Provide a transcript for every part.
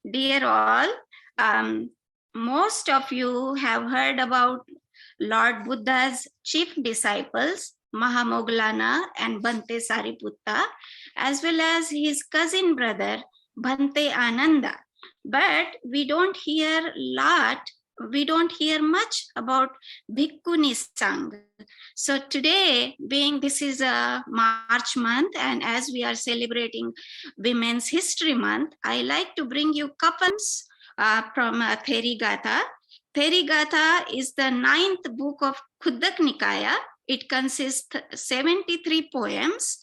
Dear all, most of you have heard about Lord Buddha's chief disciples, Mahamoggallana and Bhante Sariputta, as well as his cousin brother, Bhante Ananda. But we don't hear much about Bhikkhuni Sangh. So today, being this is a March month, and as we are celebrating Women's History Month, I like to bring you couples from Therigatha. Therigatha is the 9th book of Khudak Nikaya. It consists 73 poems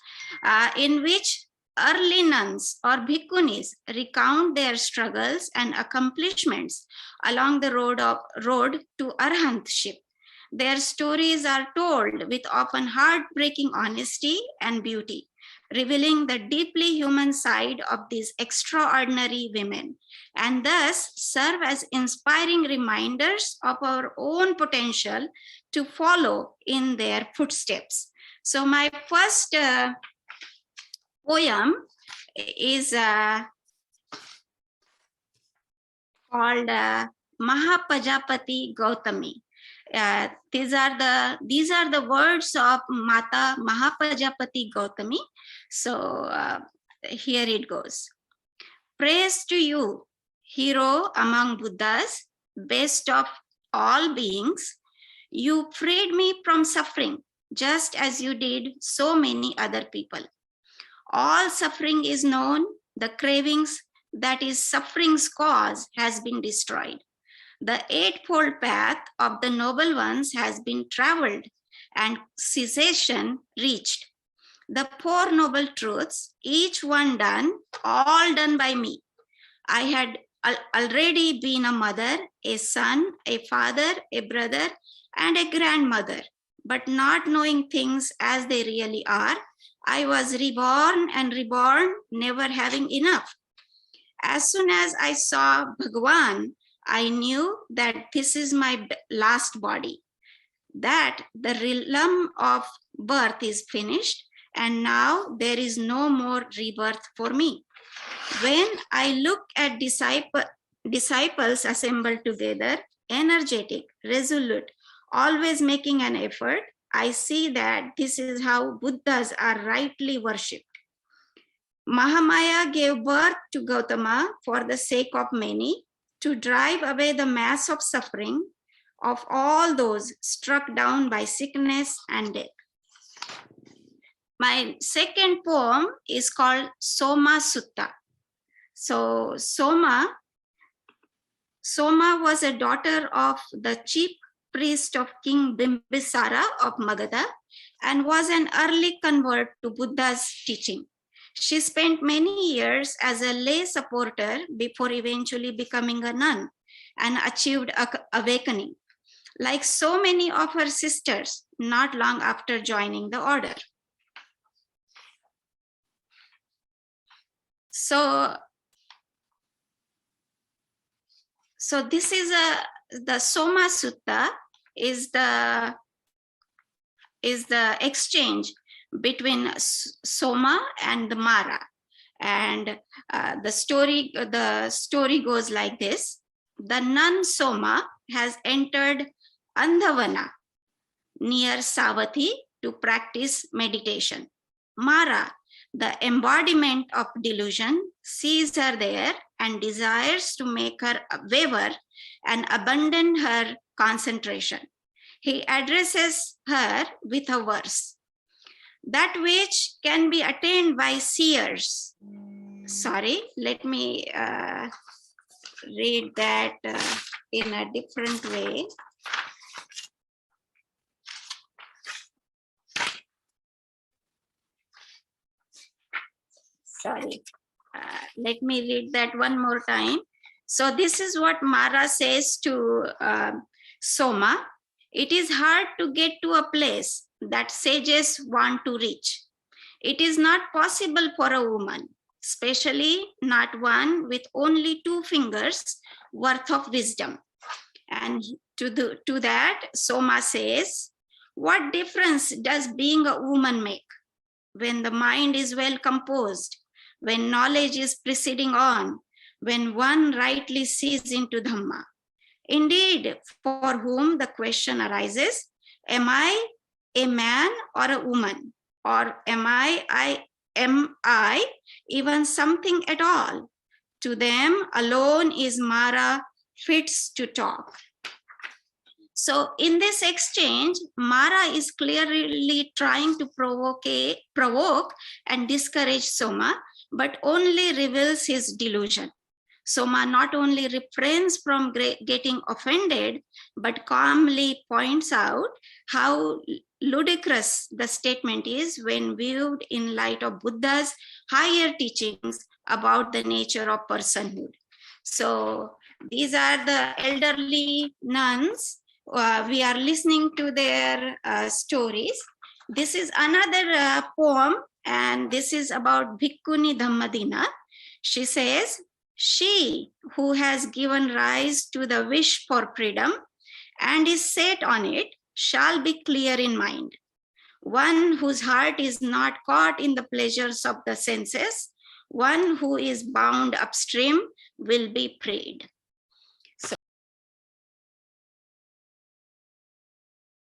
in which early nuns or bhikkhunis recount their struggles and accomplishments along the road to arhantship. Their stories are told with often heartbreaking honesty and beauty, revealing the deeply human side of these extraordinary women, and thus serve as inspiring reminders of our own potential to follow in their footsteps. So my first poem is called Mahapajapati Gautami. These are the words of Mata Mahapajapati Gautami. So here it goes. Praise to you, hero among Buddhas, best of all beings. You freed me from suffering, just as you did so many other people. All suffering is known, the cravings, that is suffering's cause, has been destroyed. The eightfold path of the noble ones has been traveled and cessation reached. The four noble truths, each one done, all done by me. I had already been a mother, a son, a father, a brother, and a grandmother, but not knowing things as they really are, I was reborn and reborn, never having enough. As soon as I saw Bhagavan, I knew that this is my last body, that the realm of birth is finished, and now there is no more rebirth for me. When I look at disciples assembled together, energetic, resolute, always making an effort, I see that this is how Buddhas are rightly worshipped. Mahamaya gave birth to Gautama for the sake of many, to drive away the mass of suffering of all those struck down by sickness and death. My second poem is called Soma Sutta. So Soma was a daughter of the chief priest of King Bimbisara of Magadha and was an early convert to Buddha's teaching. She spent many years as a lay supporter before eventually becoming a nun and achieved awakening. Like so many of her sisters, not long after joining the order. So this is the Soma Sutta is the exchange between Soma and the Mara, and the story goes like this. The nun Soma has entered Andhavana near Savatthi to practice meditation. Mara, the embodiment of delusion, sees her there and desires to make her waver and abandon her concentration. He addresses her with a verse. That which can be attained by seers. Sorry, let me read that in a different way. Sorry, let me read that one more time. So this is what Mara says to Soma. It is hard to get to a place that sages want to reach. It is not possible for a woman, especially not one with only 2 fingers worth of wisdom. And to that, Soma says, what difference does being a woman make? When the mind is well composed, when knowledge is proceeding on, when one rightly sees into Dhamma. Indeed, for whom the question arises, am I a man or a woman? Or am I even something at all? To them alone is Mara fits to talk. So in this exchange, Mara is clearly trying to provoke and discourage Soma, but only reveals his delusion. Soma not only refrains from getting offended, but calmly points out how ludicrous the statement is when viewed in light of Buddha's higher teachings about the nature of personhood. So these are the elderly nuns. We are listening to their stories. This is another poem, and this is about Bhikkhuni Dhammadina. She says, she who has given rise to the wish for freedom and is set on it shall be clear in mind. One whose heart is not caught in the pleasures of the senses, one who is bound upstream will be prayed.